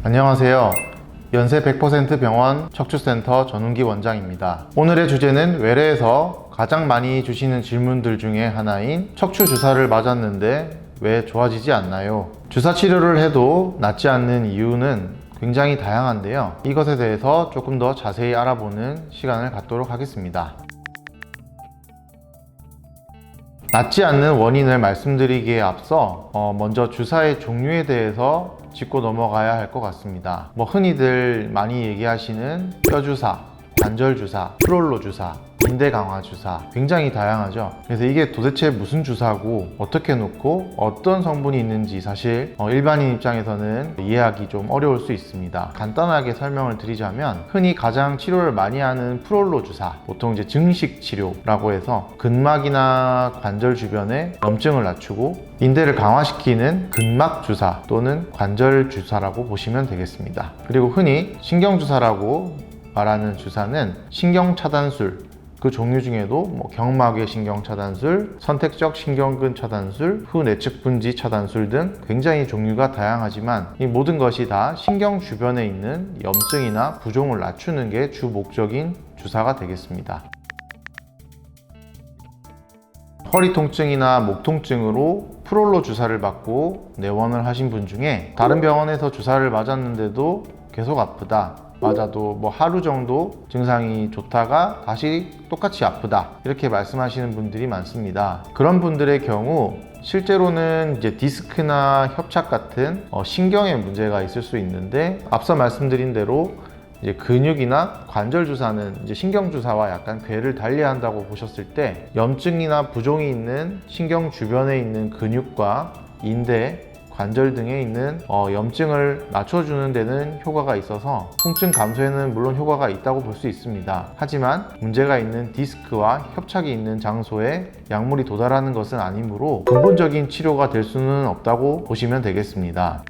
안녕하세요. 연세 100% 병원 척추센터 전웅기 원장입니다. 오늘의 주제는 외래에서 가장 많이 주시는 질문들 중에 하나인 척추 주사를 맞았는데 왜 좋아지지 않나요? 주사 치료를 해도 낫지 않는 이유는 굉장히 다양한데요. 이것에 대해서 조금 더 자세히 알아보는 시간을 갖도록 하겠습니다. 낫지 않는 원인을 말씀드리기에 앞서 먼저 주사의 종류에 대해서 짚고 넘어가야 할 것 같습니다. 흔히들 많이 얘기하시는 뼈주사, 관절주사, 프롤로 주사, 인대 강화 주사, 굉장히 다양하죠. 그래서 이게 도대체 무슨 주사고 어떻게 놓고 어떤 성분이 있는지 사실 일반인 입장에서는 이해하기 좀 어려울 수 있습니다. 간단하게 설명을 드리자면 흔히 가장 치료를 많이 하는 프롤로 주사, 보통 이제 증식 치료라고 해서 근막이나 관절 주변에 염증을 낮추고 인대를 강화시키는 근막 주사 또는 관절 주사라고 보시면 되겠습니다. 그리고 흔히 신경 주사라고 말하는 주사는 신경 차단술, 그 종류 중에도 경막외 신경 차단술, 선택적 신경근 차단술, 후내측 분지 차단술 등 굉장히 종류가 다양하지만 이 모든 것이 다 신경 주변에 있는 염증이나 부종을 낮추는 게 주 목적인 주사가 되겠습니다. 허리 통증이나 목 통증으로 프롤로 주사를 받고 내원을 하신 분 중에 다른 병원에서 주사를 맞았는데도 계속 아프다, 맞아도 하루 정도 증상이 좋다가 다시 똑같이 아프다, 이렇게 말씀하시는 분들이 많습니다. 그런 분들의 경우 실제로는 이제 디스크나 협착 같은 신경에 문제가 있을 수 있는데, 앞서 말씀드린 대로 이제 근육이나 관절 주사는 이제 신경 주사와 약간 궤를 달리한다고 보셨을 때 염증이나 부종이 있는 신경 주변에 있는 근육과 인대, 관절 등에 있는 염증을 낮춰주는 데는 효과가 있어서 통증 감소에는 물론 효과가 있다고 볼 수 있습니다. 하지만 문제가 있는 디스크와 협착이 있는 장소에 약물이 도달하는 것은 아니므로 근본적인 치료가 될 수는 없다고 보시면 되겠습니다.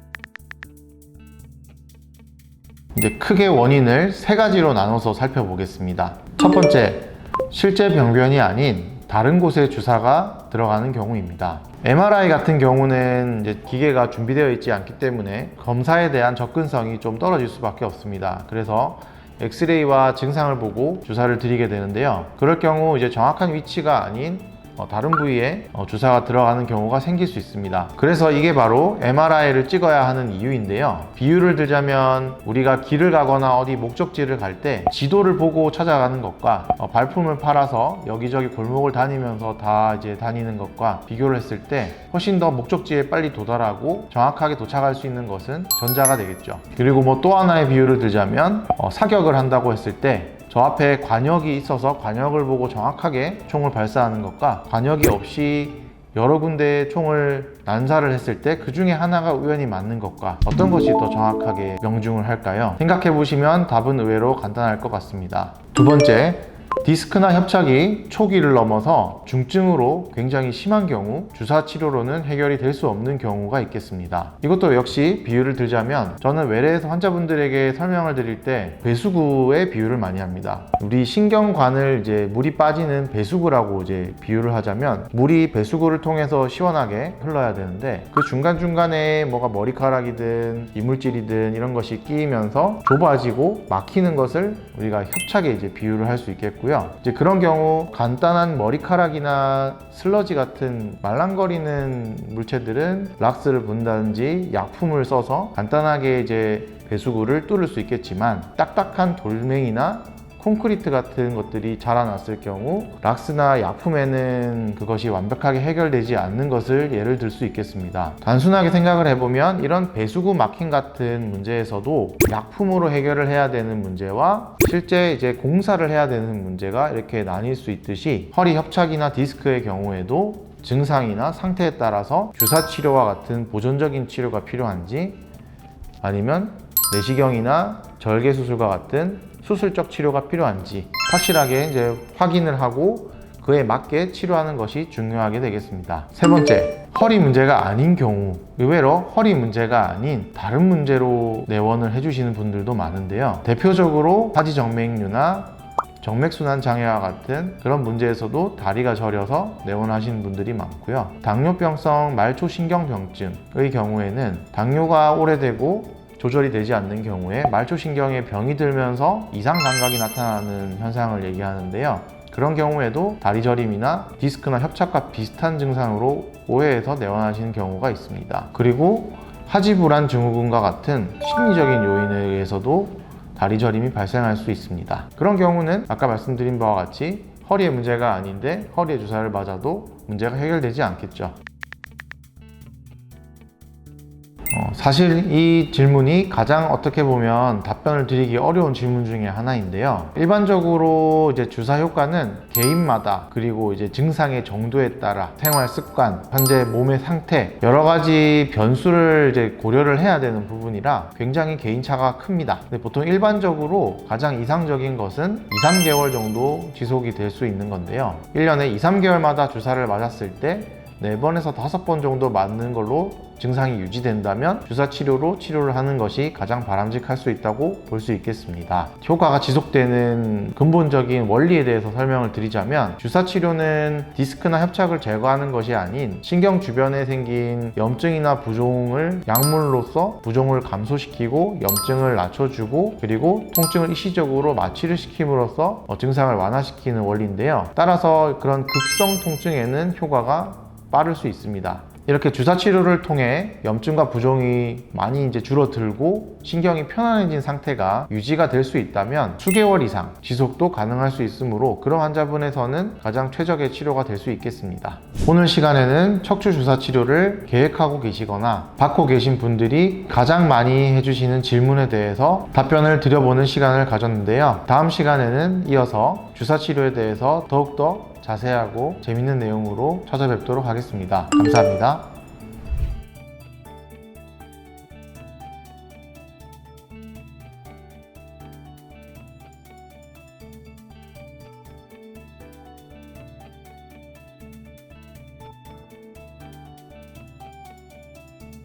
이제 크게 원인을 세 가지로 나눠서 살펴보겠습니다. 첫 번째, 실제 병변이 아닌 다른 곳에 주사가 들어가는 경우입니다. MRI 같은 경우는 이제 기계가 준비되어 있지 않기 때문에 검사에 대한 접근성이 좀 떨어질 수밖에 없습니다. 그래서 엑스레이와 증상을 보고 주사를 드리게 되는데요. 그럴 경우 이제 정확한 위치가 아닌 다른 부위에 주사가 들어가는 경우가 생길 수 있습니다. 그래서 이게 바로 MRI를 찍어야 하는 이유인데요. 비유를 들자면 우리가 길을 가거나 어디 목적지를 갈 때 지도를 보고 찾아가는 것과 발품을 팔아서 여기저기 골목을 다니면서 다 이제 다니는 것과 비교를 했을 때 훨씬 더 목적지에 빨리 도달하고 정확하게 도착할 수 있는 것은 전자가 되겠죠. 그리고 또 하나의 비유를 들자면 사격을 한다고 했을 때 저 앞에 관역이 있어서 관역을 보고 정확하게 총을 발사하는 것과 관역이 없이 여러 군데에 총을 난사를 했을 때 그 중에 하나가 우연히 맞는 것과 어떤 것이 더 정확하게 명중을 할까요? 생각해 보시면 답은 의외로 간단할 것 같습니다. 두 번째, 디스크나 협착이 초기를 넘어서 중증으로 굉장히 심한 경우 주사 치료로는 해결이 될 수 없는 경우가 있겠습니다. 이것도 역시 비유를 들자면 저는 외래에서 환자분들에게 설명을 드릴 때 배수구의 비유를 많이 합니다. 우리 신경관을 이제 물이 빠지는 배수구라고 이제 비유를 하자면 물이 배수구를 통해서 시원하게 흘러야 되는데 그 중간중간에 뭐가 머리카락이든 이물질이든 이런 것이 끼이면서 좁아지고 막히는 것을 우리가 협착에 이제 비유를 할 수 있겠고요. 이제 그런 경우 간단한 머리카락이나 슬러지 같은 말랑거리는 물체들은 락스를 분다든지 약품을 써서 간단하게 이제 배수구를 뚫을 수 있겠지만, 딱딱한 돌멩이나 콘크리트 같은 것들이 자라났을 경우 락스나 약품에는 그것이 완벽하게 해결되지 않는 것을 예를 들 수 있겠습니다. 단순하게 생각을 해보면 이런 배수구 막힘 같은 문제에서도 약품으로 해결을 해야 되는 문제와 실제 이제 공사를 해야 되는 문제가 이렇게 나뉠 수 있듯이 허리 협착이나 디스크의 경우에도 증상이나 상태에 따라서 주사 치료와 같은 보존적인 치료가 필요한지 아니면 내시경이나 절개 수술과 같은 수술적 치료가 필요한지 확실하게 이제 확인을 하고 그에 맞게 치료하는 것이 중요하게 되겠습니다. 세 번째, 허리 문제가 아닌 경우, 의외로 허리 문제가 아닌 다른 문제로 내원을 해주시는 분들도 많은데요. 대표적으로 하지정맥류나 정맥순환 장애와 같은 그런 문제에서도 다리가 저려서 내원하시는 분들이 많고요. 당뇨병성 말초신경병증의 경우에는 당뇨가 오래되고 조절이 되지 않는 경우에 말초신경에 병이 들면서 이상 감각이 나타나는 현상을 얘기하는데요. 그런 경우에도 다리 저림이나 디스크나 협착과 비슷한 증상으로 오해해서 내원하시는 경우가 있습니다. 그리고 하지불안 증후군과 같은 심리적인 요인에 의해서도 다리 저림이 발생할 수 있습니다. 그런 경우는 아까 말씀드린 바와 같이 허리에 문제가 아닌데 허리에 주사를 맞아도 문제가 해결되지 않겠죠. 사실 이 질문이 가장 어떻게 보면 답변을 드리기 어려운 질문 중에 하나인데요. 일반적으로 이제 주사 효과는 개인마다 그리고 이제 증상의 정도에 따라 생활 습관, 현재 몸의 상태 여러 가지 변수를 이제 고려를 해야 되는 부분이라 굉장히 개인차가 큽니다. 근데 보통 일반적으로 가장 이상적인 것은 2, 3개월 정도 지속이 될 수 있는 건데요. 1년에 2, 3개월마다 주사를 맞았을 때 4번에서 5번 정도 맞는 걸로 증상이 유지된다면 주사 치료로 치료를 하는 것이 가장 바람직할 수 있다고 볼 수 있겠습니다. 효과가 지속되는 근본적인 원리에 대해서 설명을 드리자면 주사 치료는 디스크나 협착을 제거하는 것이 아닌 신경 주변에 생긴 염증이나 부종을 약물로서 부종을 감소시키고 염증을 낮춰주고 그리고 통증을 일시적으로 마취를 시킴으로써 증상을 완화시키는 원리인데요. 따라서 그런 급성 통증에는 효과가 빠를 수 있습니다. 이렇게 주사 치료를 통해 염증과 부종이 많이 이제 줄어들고 신경이 편안해진 상태가 유지가 될 수 있다면 수개월 이상 지속도 가능할 수 있으므로 그런 환자분에서는 가장 최적의 치료가 될 수 있겠습니다. 오늘 시간에는 척추 주사 치료를 계획하고 계시거나 받고 계신 분들이 가장 많이 해주시는 질문에 대해서 답변을 드려보는 시간을 가졌는데요. 다음 시간에는 이어서 주사 치료에 대해서 더욱더 자세하고 재밌는 내용으로 찾아뵙도록 하겠습니다. 감사합니다.